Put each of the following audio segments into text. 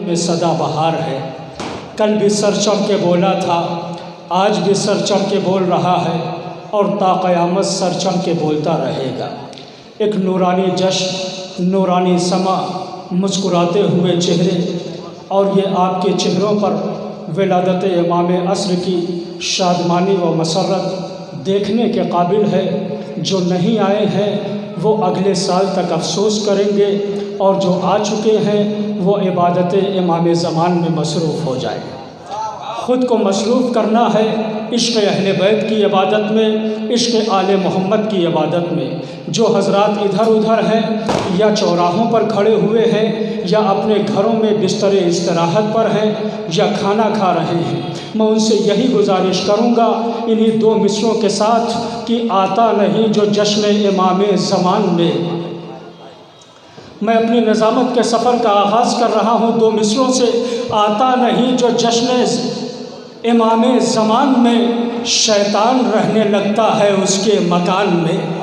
में सदाबहार है। कल भी सर चढ़ के बोला था, आज भी सर चढ़ के बोल रहा है और ता क़यामत सर चढ़ के बोलता रहेगा। एक नूरानी जश्न, नूरानी समा, मुस्कुराते हुए चेहरे, और ये आपके चेहरों पर विलादत इमाम असर की शादमानी व मसरत देखने के काबिल है। जो नहीं आए हैं वो अगले साल तक अफसोस करेंगे, और जो आ चुके हैं वो इबादत इमाम ज़मान में मसरूफ़ हो जाए। ख़ुद को मसरूफ़ करना है इश्क़ अहले बैत की इबादत में, इश्क़ आले मोहम्मद की इबादत में। जो हज़रात इधर उधर हैं या चौराहों पर खड़े हुए हैं या अपने घरों में बिस्तर इस्तराहत पर हैं या खाना खा रहे हैं, मैं उनसे यही गुजारिश करूँगा इन्हीं दो मिसरों के साथ कि आता नहीं जो जश्न इमाम ज़मान में। मैं अपनी निज़ामत के सफ़र का आगाज़ कर रहा हूँ दो मिसरों से। आता नहीं जो जश्न इमाम ज़मान में, शैतान रहने लगता है उसके मकान में।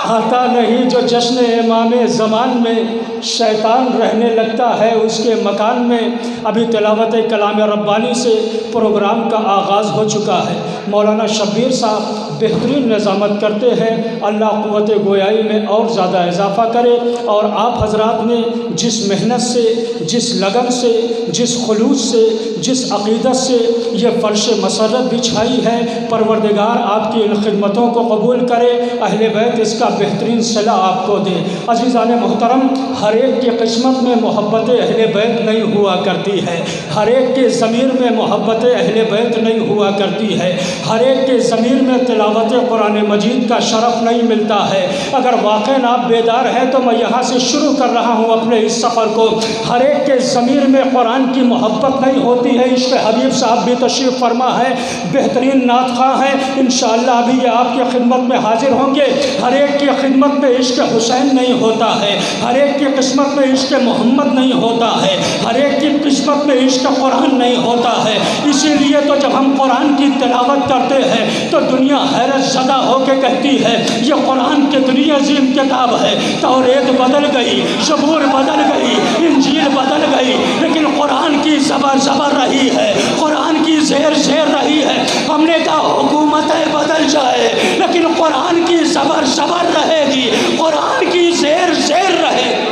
आता नहीं जो जश्न इमाम ज़मान में, शैतान रहने लगता है उसके मकान में। अभी तिलावत कलाम रब्बानी से प्रोग्राम का आगाज़ हो चुका है। मौलाना शब्बीर साहब बेहतरीन निज़ामत करते हैं, अल्लाह क़ुव्वत गोयाई में और ज़्यादा इजाफ़ा करे। और आप हज़रात ने जिस मेहनत से, जिस लगन से, जिस खुलूस से, जिस अक़ीदत से ये फ़र्श मसरत बिछाई है, परवरदिगार आपकी इन खिदमतों को कबूल करे, अहले बैत इसका बेहतरीन सिला आपको दे। अज़ीज़ान मोहतरम, हर एक की किस्मत में मोहब्बत अहले बैत नहीं हुआ करती है, हर एक के ज़मीर में मोहब्बत अहले बैत नहीं हुआ करती है, हर एक के ज़मीर में तिलावत कुरान मजीद का शरफ़ नहीं मिलता है। अगर वाक़ई आप बेदार हैं तो मैं यहाँ से शुरू कर रहा हूँ अपने इस सफ़र को। हर एक के ज़मीर में कुरान की मोहब्बत नहीं होती है। इश्क़ हबीब साहब भी तशरीफ़ फरमा है, बेहतरीन नात ख़्वाह हैं, इंशाअल्लाह अभी ये आपकी खिदमत में हाजिर होंगे। हर एक की खिदमत में इश्क़ हुसैन नहीं होता है, हर एक की किस्मत में इश्क़ मोहम्मद नहीं होता है, हर एक की किस्मत में इश्क़ कुरान नहीं होता है। इसीलिए तो जब हम कुरान की तिलावत करते हैं तो दुनिया हैरत ज़दा होकर कहती है ये कुरान कितनी अजीम किताब है। तौरेत बदल गई, ज़बूर बदल गई, इंजील बदल गई, लेकिन कुरान की ज़बर ज़बर रही है, कुरान की ज़ेर ज़ेर रही है। हमने कहा हुकूमतें बदल जाए लेकिन कुरान की ज़बर ज़बर रहेगी, कुरान की ज़ेर ज़ेर रहेगी।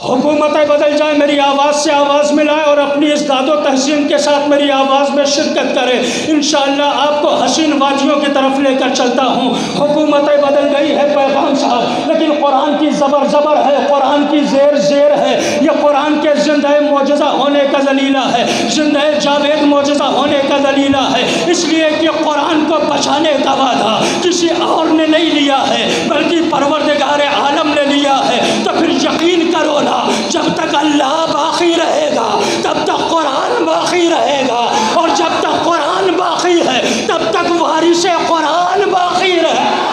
हुकूमतें बदल जाए, मेरी आवाज़ से आवाज़ मिलाए और अपनी इस दादो तहसीन के साथ मेरी आवाज़ में शिरकत करें। इंशाअल्लाह आपको हसीन वादियों की तरफ लेकर चलता हूँ। हुकूमतें बदल गई है पैगाम साहब, लेकिन कुरान की ज़बर ज़बर है, कुरान की ज़ेर ज़ेर है। यह कुरान के ज़िंदा मौजज़ा होने का दलीला है, ज़िंदा जावेद मौजज़ा होने का दलीला है। इसलिए कि कुरान को बचाने का वादा किसी और ने नहीं लिया है बल्कि परवरदिगार आलम ने लिया है। तो फिर यकीन करो ना, जब तक अल्लाह बाकी रहेगा तब तक कुरान बाकी रहेगा, और जब तक कुरान बाकी है तब तक वारिसे कुरान बाकी रहेगा।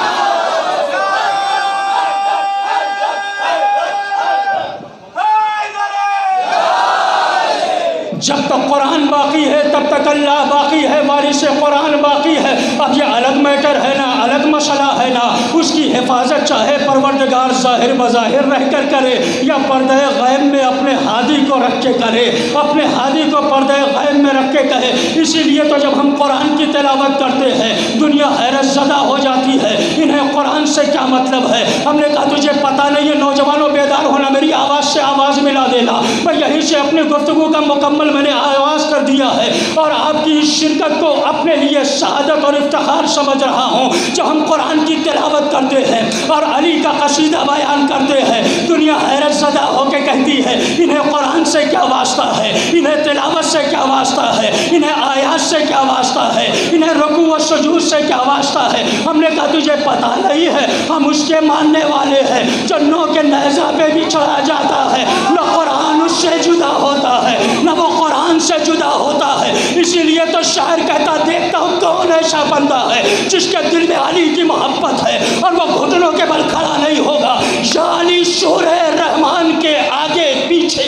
जब तक कुरान बाकी है तब तक अल्लाह बाकी है, वारिसे कुरान बाकी है। अब ये अलग मैटर है ना, अलग मसला है ना, उसकी हिफाजत चाहे परवरदिगार ज़ाहिर बज़ाहिर रह कर करे या पर्दे गैब में अपने हादी को रख के करे, अपने हादी को पर्दे गैब में रख के कहे। इसीलिए तो जब हम कुरान की तिलावत करते हैं दुनिया हैरत ज़दा हो जाती है, इन्हें कुरान से क्या मतलब है। हमने कहा तुझे पता नहीं है, नौजवानों बेदार होना, मेरी आवाज़ से आवाज़ मिला देना। मैं यहीं से अपनी गुफ्तगू का मुकम्मल मैंने आवाज़ कर दिया है और आपकी इस शिरकत को अपने लिए शहादत और इफ्तिखार समझ रहा हूँ। जब हम कुरान की तिलावत करते हैं और अली का कसीदा बयान करते हैं, दुनिया हैरत ज़दा होकर कहती है इन्हें कुरान से क्या वास्ता है, इन्हें तिलावत से क्या वास्ता है, इन्हें आयात से क्या वास्ता है, इन्हें रुकू व सुजूद से क्या वास्ता है। हमने कहा तुझे पता नहीं है, हम उसके मानने वाले हैं जो नौ के नेज़ा पे भी चढ़ा जाता है, न कुरान उससे जुदा होता है न वो कुरान से जुदा होता है। इसीलिए तो शायर कहता देखता हूँ कौन ऐसा बंदा है जिसके दिल में अली की मोहब्बत है और वो घुटनों के बल खड़ा नहीं होगा। जाली शूरे रहमान के आगे पीछे,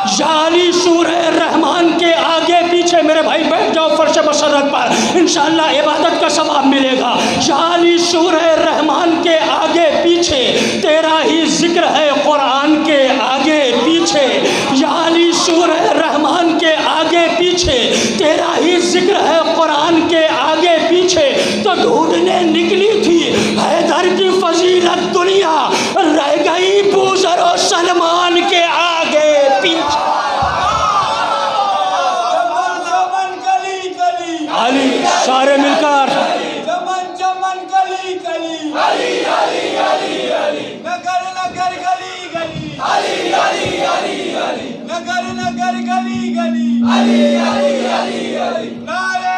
जाली शूरे रहमान के आगे पीछे। मेरे भाई बैठ जाओ फर्श मसरत पर, इंशाअल्लाह इबादत का सवाब मिलेगा। जाली सूरह रहमान के आगे पीछे तेरा ही जिक्र है कुरान के आगे पीछे, जाली सूरह रहमान के आगे पीछे तेरा ही जिक्र है कुरान के आगे पीछे। तो ढूंढने निकली थी हैदर की फजीलत दुनिया, रह गई बूजर और सलमान के आगे पीछे। अली सारे मिलकर चमन चमन गली गली, अली अली अली अली, नगर नगर गली गली, अली अली अली अली, नगर नगर गली गली, अली अली अली अली, नारे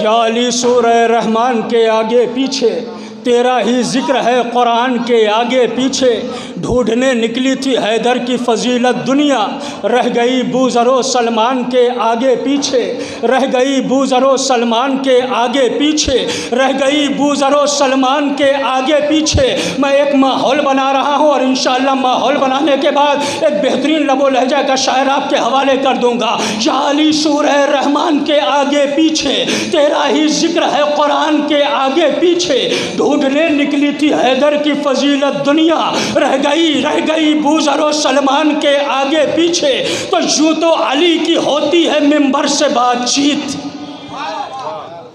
या अली सूरह रहमान के आगे पीछे तेरा ही जिक्र है कुरान के आगे पीछे। ढूंढने निकली थी हैदर की फजीलत दुनिया, रह गई बूज़रो सलमान के आगे पीछे, रह गई बूज़रो सलमान के आगे पीछे, रह गई बूज़रो सलमान के आगे पीछे। मैं एक माहौल बना रहा हूँ और इंशाअल्लाह माहौल बनाने के बाद एक बेहतरीन लबो लहजा का शायर आपके हवाले कर दूँगा। जाली सूरह रहमान के आगे पीछे तेरा ही जिक्र है कुरान के आगे पीछे। ढूंढने निकली थी हैदर की फजीलत दुनिया, रह गई बूज़रो सलमान के आगे पीछे। तो यूँ तो अली की होती है मिंबर से बातचीत।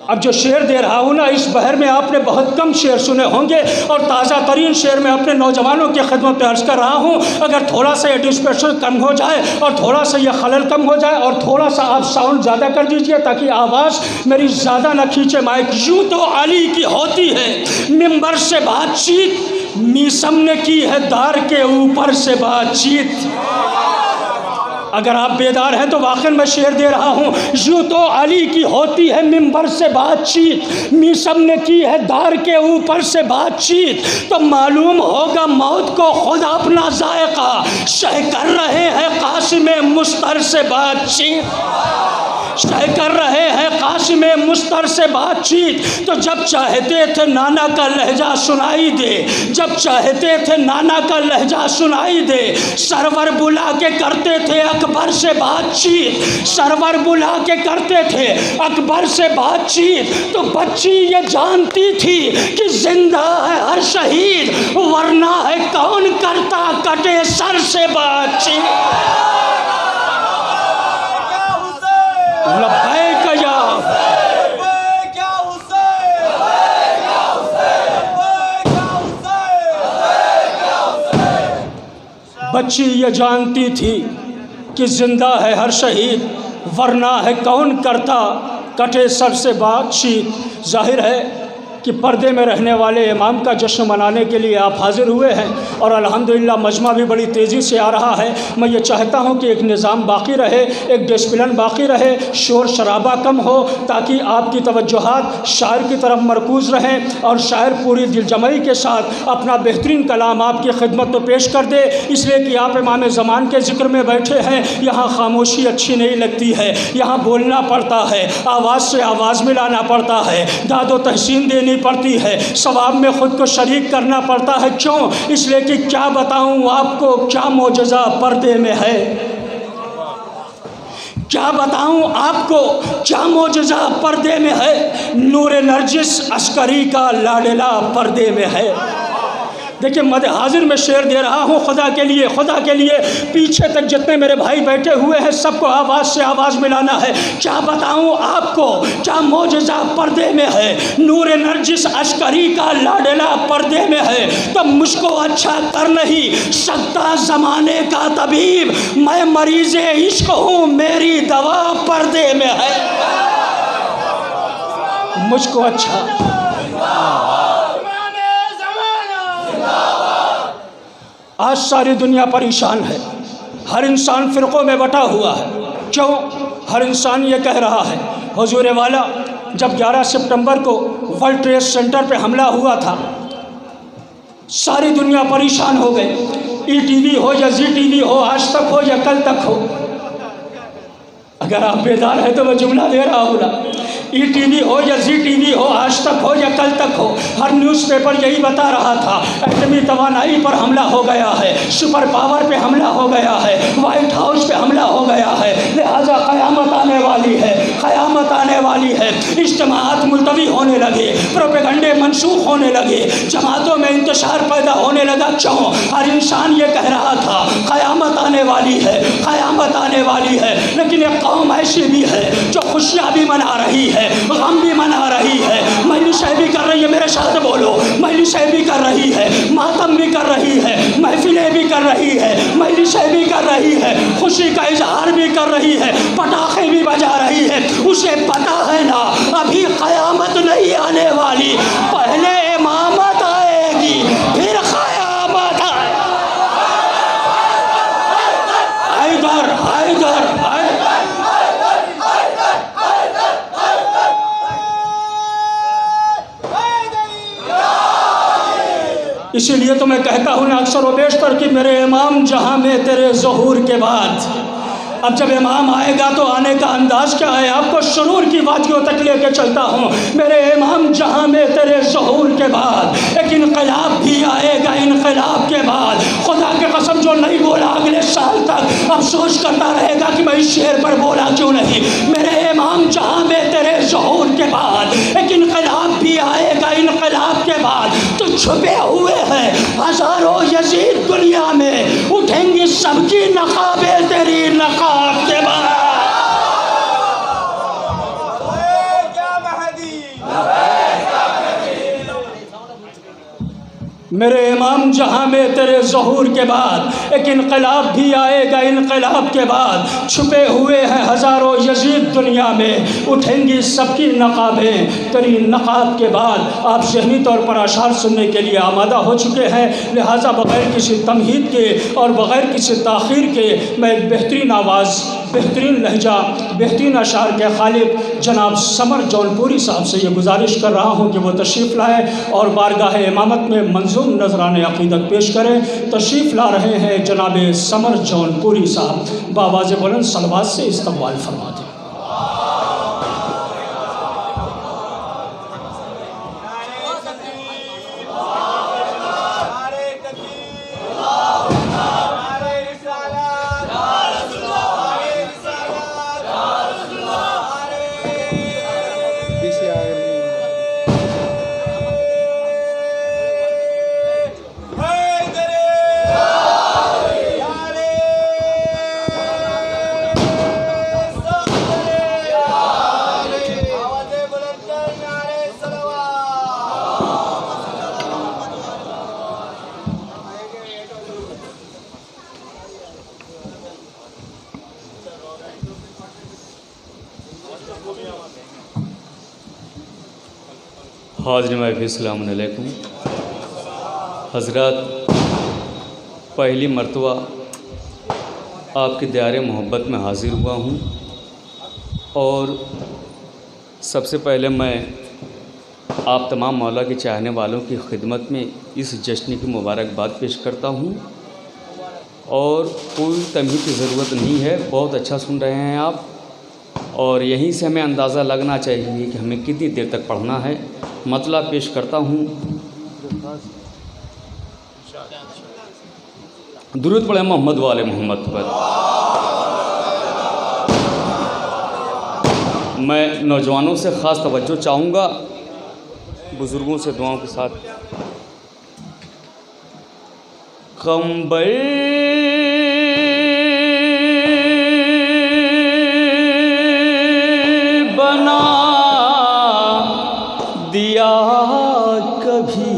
अब जो शेर दे रहा हूँ ना, इस बहर में आपने बहुत कम शेर सुने होंगे और ताज़ा तरीन शेर में अपने नौजवानों की खिदमत में अर्ज़ कर रहा हूँ। अगर थोड़ा सा ये डिस्पर्शन कम हो जाए और थोड़ा सा ये खलल कम हो जाए और थोड़ा सा आप साउंड ज़्यादा कर दीजिए ताकि आवाज़ मेरी ज़्यादा ना खींचे माइक। यूँ तो अली की होती है मिंबर से बातचीत, मीसम ने की है दार के ऊपर से बातचीत। अगर आप बेदार हैं तो वाकई मैं शेर दे रहा हूँ। यूँ तो अली की होती है मिंबर से बातचीत, मीसम ने की है दार के ऊपर से बातचीत। तो मालूम होगा मौत को खुद अपना जायका, शह कर रहे हैं कासिम मुस्तर से बातचीत, शह कर रहे हैं कासिम मुस्तर से बातचीत। तो जब चाहते थे नाना का लहजा सुनाई दे, जब चाहते थे नाना का लहजा सुनाई दे, सरवर बुला के करते थे अकबर से बातचीत, सरवर बुला के करते थे अकबर से बातचीत। तो बच्ची ये जानती थी कि जिंदा है हर शहीद, वरना है कौन करता कटे सर से बातचीत। लब्बैक या बच्ची ये जानती थी कि जिंदा है हर शहीद, वरना है कौन करता कटे सर से बातचीत। जाहिर है कि पर्दे में रहने वाले इमाम का जश्न मनाने के लिए आप हाज़िर हुए हैं और अल्हम्दुलिल्लाह मजमा भी बड़ी तेज़ी से आ रहा है। मैं ये चाहता हूँ कि एक निज़ाम बाकी रहे, एक डिसिप्लिन बाकी रहे, शोर शराबा कम हो ताकि आपकी तवज्जुहात शायर की तरफ मरकूज़ रहें और शायर पूरी दिलजमई के साथ अपना बेहतरीन कलाम आपकी खिदमत में पेश कर दे। इसलिए कि आप इमाम ज़मान के ज़िक्र में बैठे हैं, यहाँ खामोशी अच्छी नहीं लगती है, यहाँ बोलना पड़ता है, आवाज़ से आवाज़ मिलाना पड़ता है, दादो तहसीन देनी पड़ती है, सवाब में ख़ुद को शरीक करना पड़ता है। क्यों? इसलिए कि क्या बताऊं आपको क्या मोजज़ा पर्दे में है, क्या बताऊं आपको क्या मोजज़ा पर्दे में है। नूर नरजिस अस्करी का लाडला पर्दे में है। देखिए मद हाजिर में शेर दे रहा हूँ खुदा के लिए, खुदा के लिए। पीछे तक जितने मेरे भाई बैठे हुए हैं सबको आवाज़ से आवाज़ मिलाना है। क्या बताऊँ आपको क्या मोजज़ा पर्दे में है। नूर नरजिस अस्करी का लाडला पर्दे में है। तो मुझको अच्छा कर नहीं सकता ज़माने का तबीब, मैं मरीज़ इश्क हूँ, मेरी दवा पर्दे में है। मुझको अच्छा आज सारी दुनिया परेशान है, हर इंसान फ़िरक़ों में बटा हुआ है। क्यों? हर इंसान ये कह रहा है हुजूर वाला जब 11 सितंबर को वर्ल्ड ट्रेड सेंटर पे हमला हुआ था सारी दुनिया परेशान हो गई। ETV हो या ZTV हो, आज तक हो या कल तक हो, अगर आप बेदार हैं तो मैं जुमला दे रहा हूँ ना। ETV हो या ZTV हो, आज तक हो या कल तक हो, हर न्यूज़पेपर यही बता रहा था एटमी तवानाई पर हमला हो गया है, सुपर पावर पे हमला हो गया है, व्हाइट हाउस पे हमला हो गया है, लिहाजा क़यामत आने वाली है, क़यामत आने वाली है। इज्तिमाआत मुलतवी होने लगे, प्रोपेगंडे मनसूख होने लगे, जमातों में इंतशार पैदा होने लगा। क्यों? हर इंसान ये कह रहा था क़यामत आने वाली है, क़यामत आने वाली है। लेकिन एक कौम ऐसी भी है जो खुशियाँ भी मना रही है, गम भी मना रही है, मजलिसें भी कर रही है, मेरे साथ बोलो, मजलिसें भी कर रही है, मातम भी कर रही है, महफिलें भी कर रही है, मजलिसें भी कर रही है, खुशी का इजहार भी कर रही है, पटाखे भी बजा रही है। उसे पता है ना अभी क़यामत नहीं आने वाली, पहले इमामत आएगी फिर क़यामत आएगी। हैदर हैदर इसीलिए तो मैं कहता हूँ अक्सर व बेशतर कि मेरे इमाम जहाँ में तेरे ज़हूर के बाद। अब जब इमाम आएगा तो आने का अंदाज़ क्या है, आपको शुरूर की वादियों तक लेके चलता हूँ। मेरे इमाम जहाँ में तेरे ज़हूर के बाद एक इनकलाब भी आएगा, इनकलाब के बाद खुदा के कसम जो नहीं बोला अगले साल तक अफसोस करता रहेगा कि मैं इस शेर पर बोला क्यों नहीं। मेरे इमाम जहाँ में तेरे ज़हूर के बाद एक इनकलाब भी आएगा, इनकलाब के बाद तो छुपे हुए हैं हज़ारों यजीद दुनिया में, उठेंगी सबकी नकाबे तेरी नकाब के बाद। मेरे इमाम जहाँ में तेरे ज़हूर के बाद एक इनकलाब भी आएगा, इनकलाब के बाद छुपे हुए हैं हज़ारों यजीद दुनिया में, उठेंगी सबकी नकाबें तेरी नकाब के बाद। आप ज़हनी तौर पर अशार सुनने के लिए आमादा हो चुके हैं, लिहाजा बग़ैर किसी तमहीद के और बग़ैर किसी ताख़ीर के मैं एक बेहतरीन आवाज़, बेहतरीन लहजा, बेहतरीन अशार के खालिक जनाब समर जौनपुरी साहब से ये गुजारिश कर रहा हूँ कि वो तशरीफ़ लाएँ और बारगाह इमामत में मंजूम नजराने अक़ीदत पेश करें। तशरीफ़ ला रहे हैं जनाब समर जौनपुरी साहब, बावाज़ बुलंद सलवात से इस्तक़बाल फरमा दें। हाज़िरीन महफ़िल अस्सलामु अलैकुम। हज़रात, पहली मरतबा आपके दायरे मोहब्बत में हाज़िर हुआ हूँ और सबसे पहले मैं आप तमाम मौला के चाहने वालों की खिदमत में इस जश्न की मुबारकबाद पेश करता हूँ और कोई तमहीद की ज़रूरत नहीं है, बहुत अच्छा सुन रहे हैं आप और यहीं से हमें अंदाज़ा लगना चाहिए कि हमें कितनी देर तक पढ़ना है। मतला पेश करता हूँ। दुरूद पढ़े मोहम्मद वाले मोहम्मद पर। मैं नौजवानों से ख़ास तवज्जो चाहूँगा, बुज़ुर्गों से दुआओं के साथ। कंबल बना दिया कभी,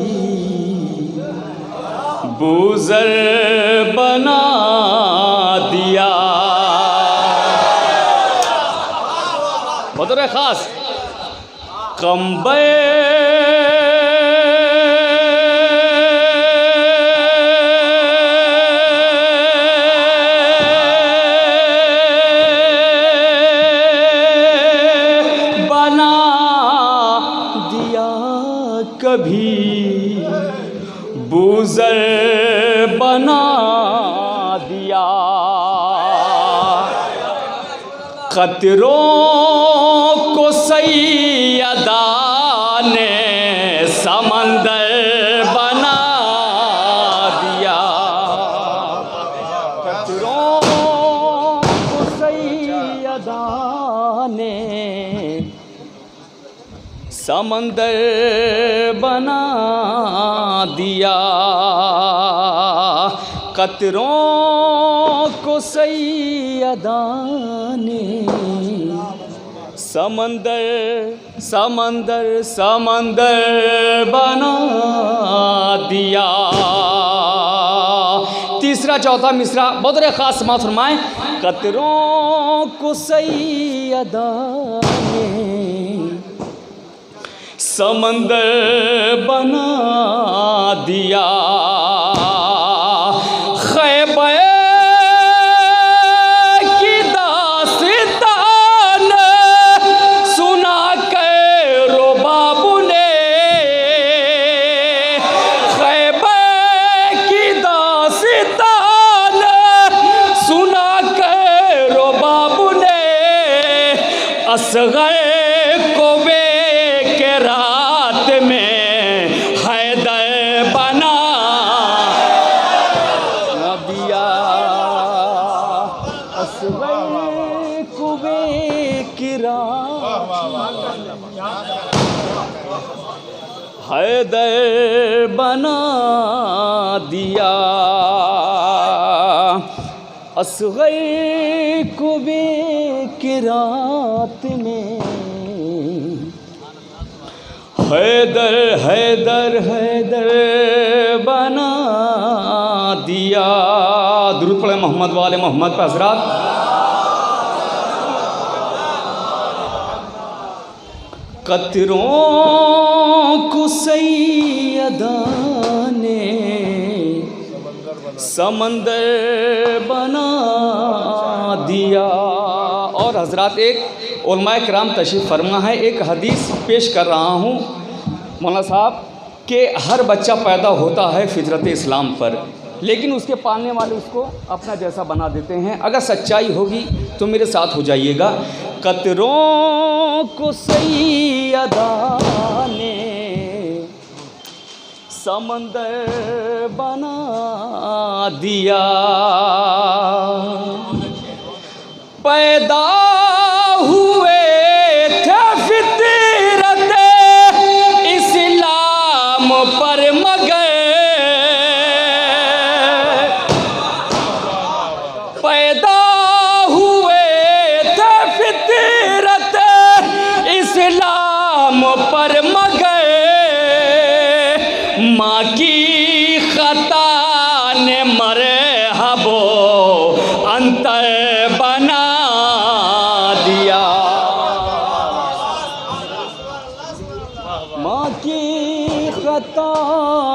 बूज़र बना दिया। बतौर ख़ास कंबल कभी, बूज़र बना दिया। कतरों को सैयदा ने समंदर बना दिया। कतरों को सैयदा ने समंदर बना दिया। कतरों को सैयदा ने समंदर समंदर समंदर बना दिया। तीसरा चौथा मिसरा बहुत ख़ास समाअत फरमाएं। कतरों को सैयदा ने समंदर बना दिया। खैबर की दास्तान सुना के रुबाब ने। खैबर की दास्तान सुना के रुबाब ने असगर को के रात में हैदर बना दिया। असगर कुबे की रात हैदर बना दिया। असगर कुबे की रात में हैदर हैदर हैदर बना दिया। दुरूद पढ़े मोहम्मद वाले मोहम्मद पर हज़रात। कतरों को सैयदा ने समंदर बना दिया। और हज़रात एक उलमाए किराम तशरीफ़ फरमा है, एक हदीस पेश कर रहा हूँ मौलाना साहब कि हर बच्चा पैदा होता है फितरत इस्लाम पर, लेकिन उसके पालने वाले उसको अपना जैसा बना देते हैं। अगर सच्चाई होगी तो मेरे साथ हो जाइएगा। कतरों को सैयदा ने समंदर बना दिया। पैदा हुए थे फितरत इस्लाम पर मगर पैदा हुए थे फितरत इस्लाम पर मगर माँ की खता ने मरहबो अंतर बना दिया। माँ की खता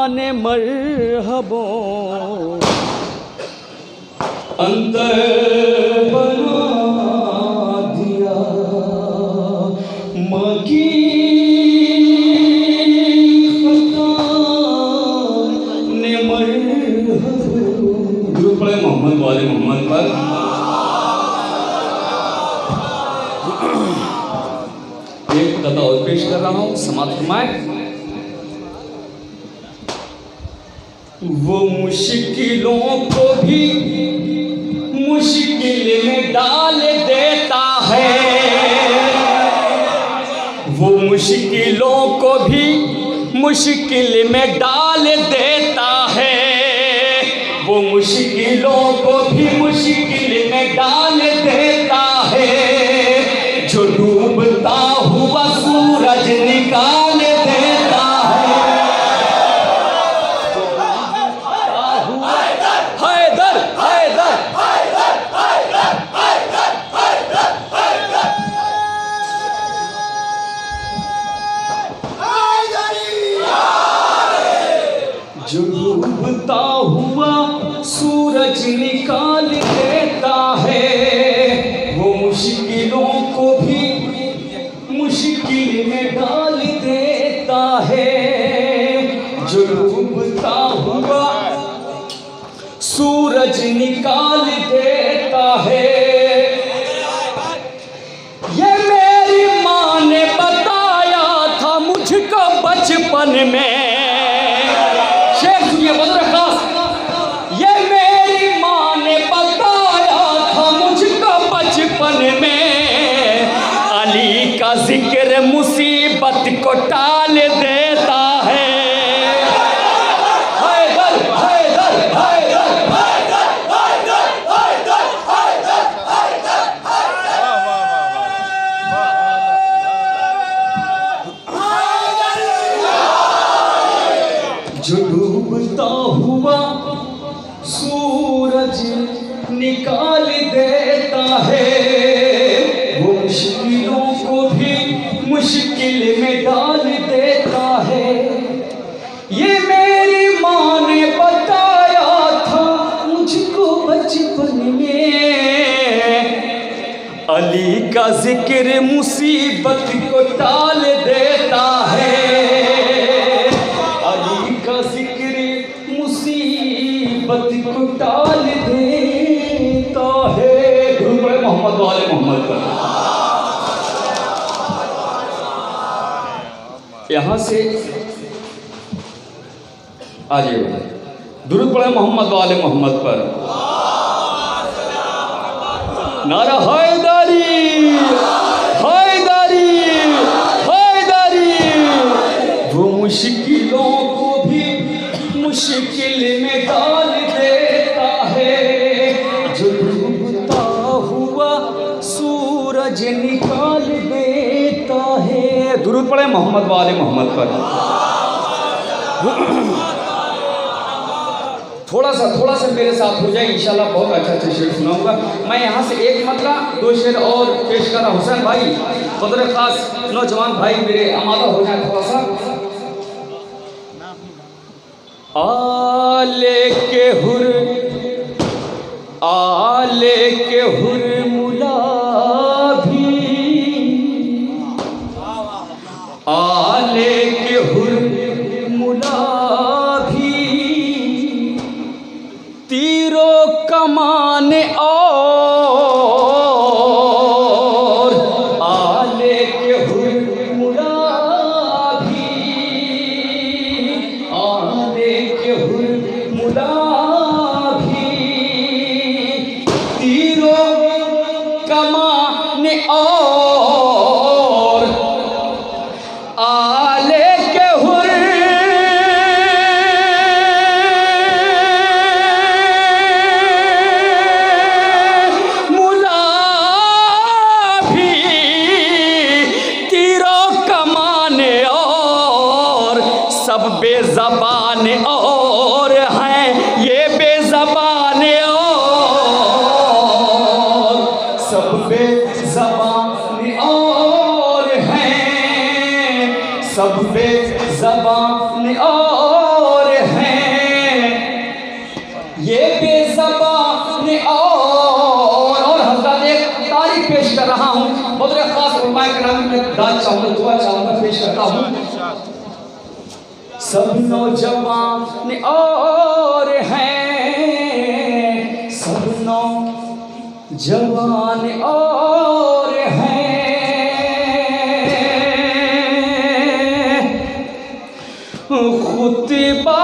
ने मरहबो अंतर बना दिया। माँ की मोहम्मद वाले मोहम्मद पर एक कथा और पेश कर रहा हूँ, समाप्त फरमाए। वो मुश्किलों को भी मुश्किल में डाल देता है। वो मुश्किलों को भी मुश्किल में डाल देता है। वो मुश्किलों को भी मुश्किल में डाल देता है। जो डूबता हुआ सूरज निकाल देता है। हैदर हैदर जो डूबता हुआ सूरज निकाल देता मुसीबत को टाल देता है। हैदर हैदर हैदर हैदर हैदर हैदर हैदर हैदर हैदर। जो डूबता हुआ सूरज निकाल देता है, वो मुश्किलों को भी मुश्किल में डाल देता है। ये मेरी माँ ने बताया था मुझको बचपन में, अली का जिक्र मुसीबत को टाल देता है। अली का जिक्र मुसीबत को टाल देता है। दुरूद पढ़े मोहम्मद वाले मोहम्मद पर। यहाँ से आगे दुरूद पढ़े मोहम्मद वाले मोहम्मद पर। नारा हैदरी हैदरी हैदरी। वो मुश्किलों को भी मुश्किल में डाल देता है, जो डूबता हुआ सूरज निकाल देता है। दुरूद पढ़े मोहम्मद वाले मोहम्मद पर। थोड़ा सा मेरे साथ हो जाए, इंशाल्लाह बहुत अच्छा शेर सुनाऊंगा। मैं यहाँ से एक मतला 2 शेर और पेश कर रहा हूँ। हुसैन भाई बदर खास नौजवान भाई मेरे आमादा हो जाए थोड़ा सा। आले के हुर मुला भी, आले के हुर मुला भी, तीरों कमान और आले के हुर मुला भी, आले के हुर मुला भी, तीरों कमान और आले के हुर मुला भी, तीरों कमान और सब बेज़बान और हैं, ये बेज़बान और सब बेज़बान और हैं, सब बेज़बान और हैं, ये बेज़बान और हज़रत एक तारीफ पेश कर रहा हूँ। बदर खास उलमाए किराम में दाद चाहूँगा, दुआ चाहूँगा, पेश करता हूँ। सब नौजवान और हैं, सब नौजवान और हैं, खुतबा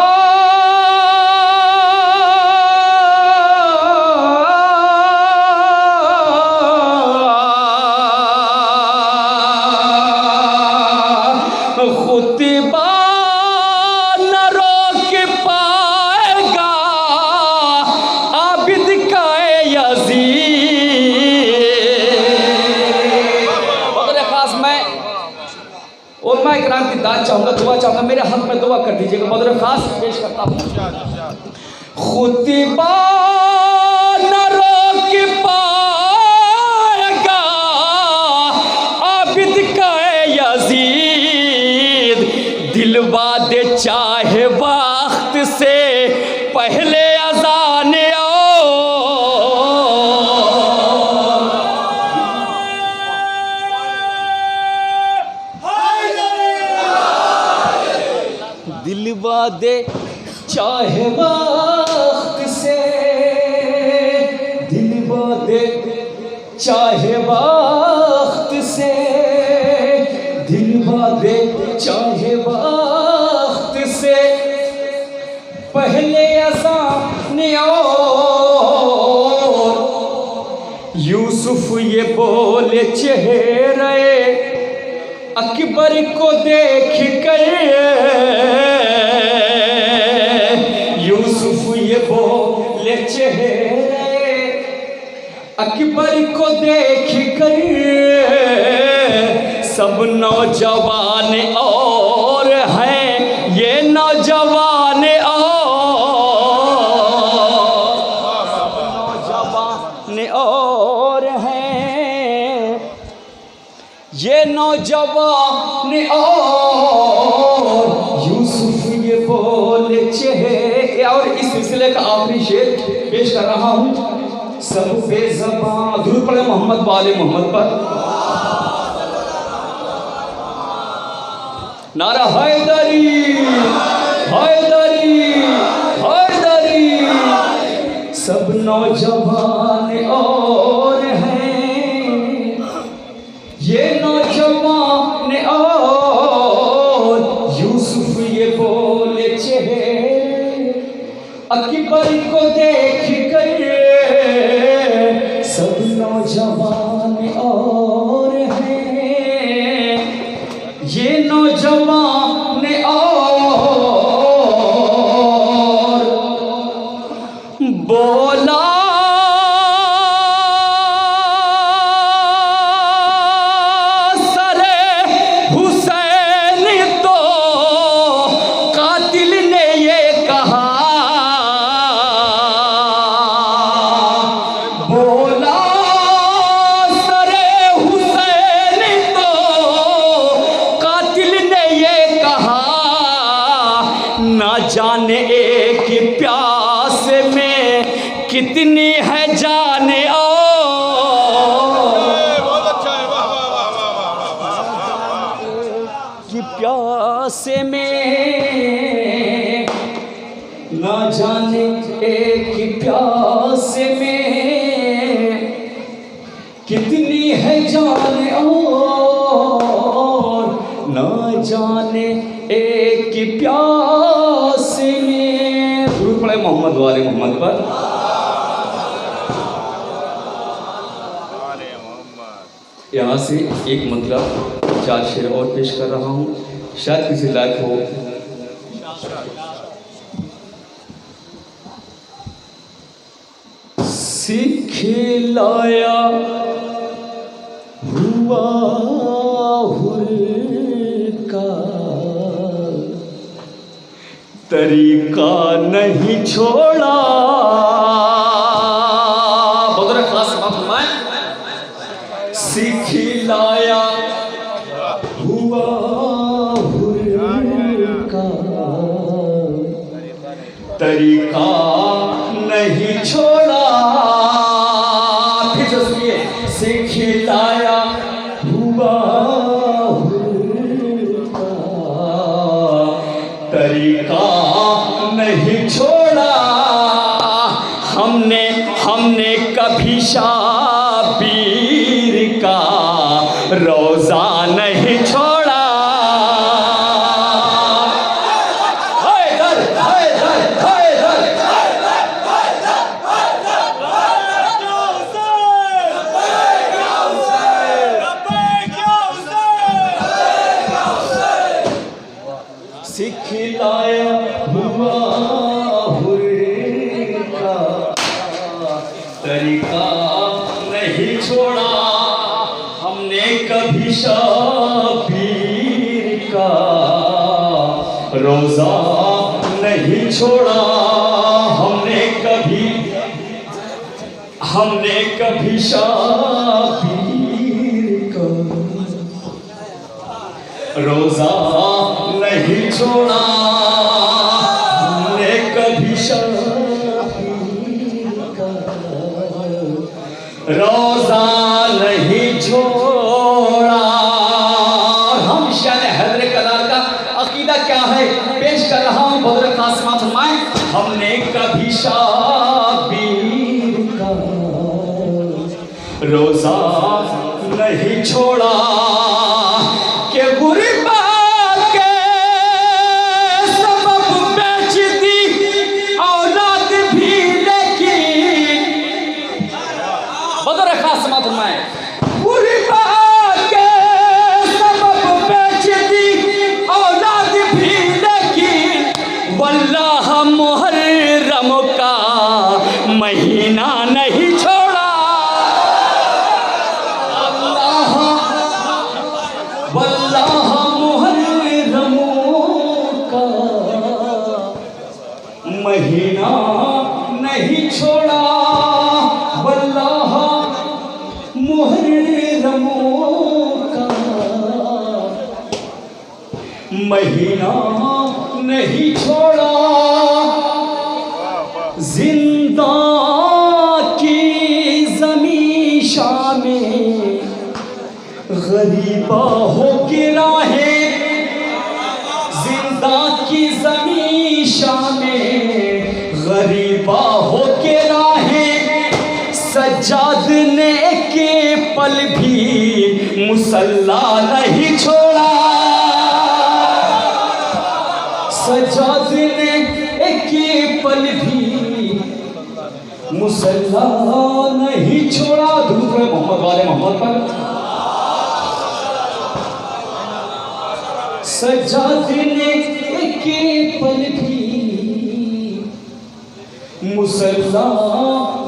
खुतबा न रोक पाएगा आबिद का यज़ीद। बदर खास मैं उलमा इकराम की दाद चाहूँगा, दुआ चाहूँगा, मेरे हक़ में दुआ कर दीजिएगा। बदर खास पेश करता हूँ। खुतबा न रोक पाएगा आबिद का यज़ीद, दिलवा दे चाहे वक्त से पहले अज़ान दिलवा दे चाहे वक्त से, दिलवा दे चाहे वक्त से, दिलवा दे चाहे वक्त से पहले अज़ान और यूसुफ ये बोले चेहरे अकबर को देख कर यूसुफ ये बोले चेहरे, अकबर को देख कर सब नौजवान और हैं, ये नौजवान और हैं, ये नौजवान और यूसुफ ये बोले चेहरे। और इस सिलसिले का आखिरी शेर पेश कर रहा हूँ। सब बेज़बान दुरूद पढ़े मोहम्मद वाले मोहम्मद पर। नारा हैदरी हैदरी हैदरी। सब नौजवान और हैं, ये नौजवान और यूसुफ ये बोले चेहरे, अकबर को देख कर सब नौजवान और हैं, ये नौजवान और बोला जाने एक प्यास में कितनी है जाने बहुत अच्छा है, वाह वाह वाह वाह वाह। कि प्यास में ना जाने एक प्यास में कितनी है जाने और ना जाने एक प्यास में। दुरूद पढ़े मोहम्मद वाले मोहम्मद पर। यहाँ से एक मतलब 4 शेर और पेश कर रहा हूँ, शायद किसी लायक हो। सिखलाया हुआ का तरीका नहीं छोड़ा। बहुत खास बात फरमाए। सिखलाया हुआ का तरीका नहीं छोड़ा। फिर से सुनिए। सिखलाया हुआ तरीका नहीं छोड़ा। हमने कभी शाबीर का रोजा नहीं छोड़ा। सिखलाया हुआ का तरीका नहीं छोड़ा। हमने कभी शाबीर का रोजा नहीं छोड़ा। हमने कभी शाबीर का रोजा नहीं छोड़ा। हमने कभी शाबीर का रोजा नहीं छोड़ा। हम शान हैदर कलार का अकीदा क्या है पेश कर रहा हूँ। बदर कासिमा फरमाए। हमने कभी शाबीर का रोजा नहीं छोड़ा कि गुरिबा के सबब बेच दी औलाद भी, लेकिन बदर खास मत में गुरिबा के सबब महीना नहीं छोड़ा जिंदा की ज़मीं शामें गरीबा हो गिरा है, जिंदा की ज़मीं शामें गरीबा हो गिरा है। सज्जाद ने के पल भी मुसल्ला नहीं छोड़ा, सज्जाद ने एक पल भी मुसल्ला नहीं छोड़ा। दूसरे मोहम्मद वाले मोहम्मद पर सज्जाद ने एक पल भी मुसल्ला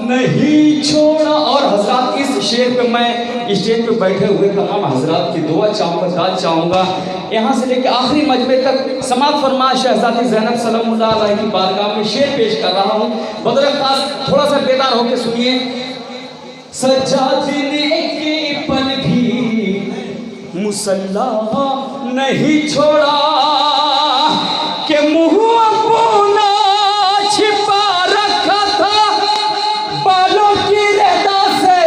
नहीं छोड़ा। और हज़रात इस शेर पे मैं स्टेज पे बैठे हुए तमाम हज़रात की दुआ चाहूँगा, दाद चाहूँगा। यहाँ से लेकर आखिरी मजमे तक समात फरमा शहज़ादी ज़ैनब सलामुल्लाह अलैहा की बारगाह में शेर पेश कर रहा हूँ। बदर खास थोड़ा सा बेदार होकर सुनिए। सज्जाद ने के पल भी मुसल्ला नहीं छोड़ा कि मुँह अपना छिपा रखा था बालों की रदा से।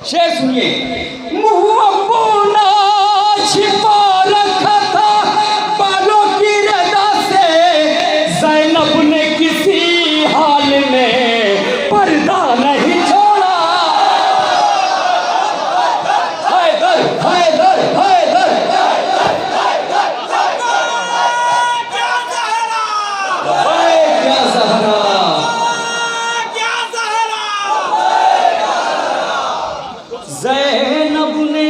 शेर सुनिए। मुँह अपना छिपा रखा था बालों की रदा से, ज़ैनब ने किसी हाल में पर्दा नहीं छोड़ा। हैदर हैदर हैदर क्या ज़हरा ज़ैनब ने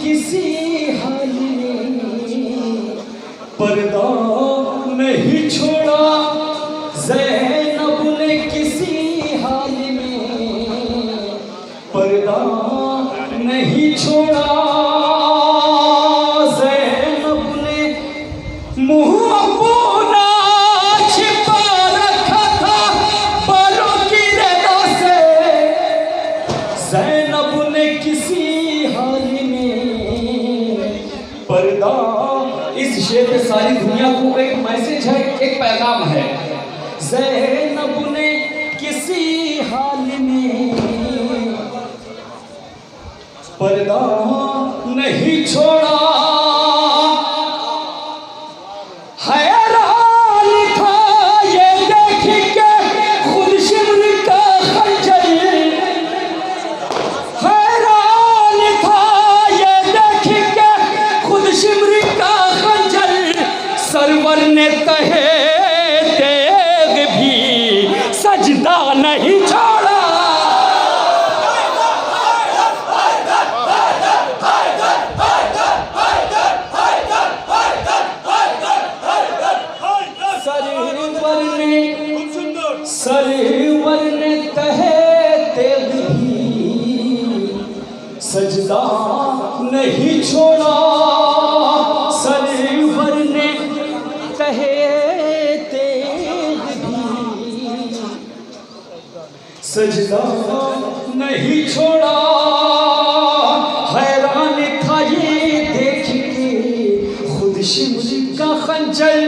किसी हाल में पर्दा नहीं छोड़ा, ज़ैनब ने किसी हाल में पर्दा नहीं छोड़ा। ज़ैनब ने मुँह अपना छिपा रखा था बालों की रदा से, ज़ैनब ने किसी हाल में पर्दा। इस शेर पे सारी दुनिया को एक मैसेज है, एक पैगाम है। ज़ैनब ने किसी हाल में पर्दा नहीं छोड़ा। हैरान था ये देख के खुद शिमर का खंजर, हैरान था ये देख के खुद शिमर का खंजर। सरवर ने तहे तेग भी सजदा नहीं छोड़ा। सरवर ने तहे तेग भी सजदा नहीं छोड़ा। सरवर ने तहे तेग भी सजदा नहीं छोड़ा। हैरान था ये देख के खुद शिमर का खंजर,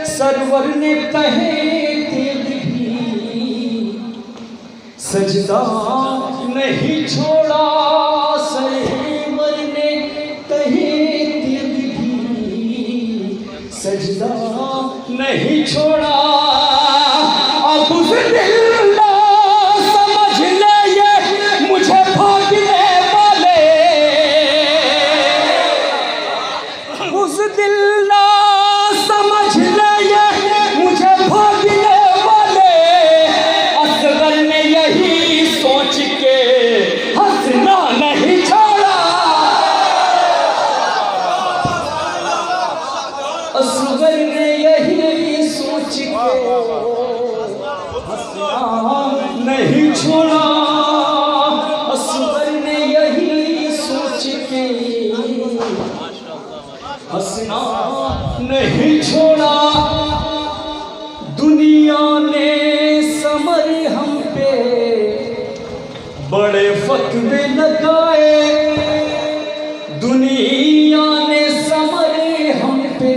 सरवर ने तहे सजदा नहीं छोड़ा। सरवर ने तहे तेग भी सजदा नहीं छोड़ा। अब उस दिल ना समझ ले ये मुझे भागने वाले, उस दिल ना समझ ले ये मुझे भागने वाले। असगर ने यही सोच के हंसना नहीं छोड़ा, असगर ने यही सोच के हंसना नहीं छोड़ा। असगर ने यही सोच के हंसना नहीं छोड़ा। दुनिया ने समर हम पे बड़े फतेह फतवे लगाए, दुनिया ने समरे हम पे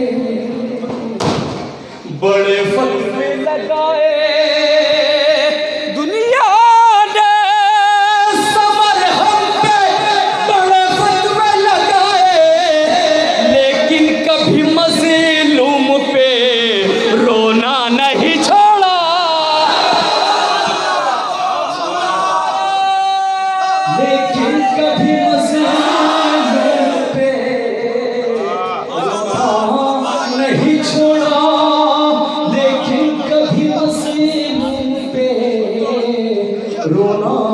बड़े फतवे लगाए, दुनिया ने समरे हम पे बड़े फतवे लगाए, लेकिन कभी मज़लूम पे रोना नहीं छोड़ा, लेकिन कभी मज़लूम पे रोना नहीं छोड़ा, लेकिन कभी मज़लूम पे रोना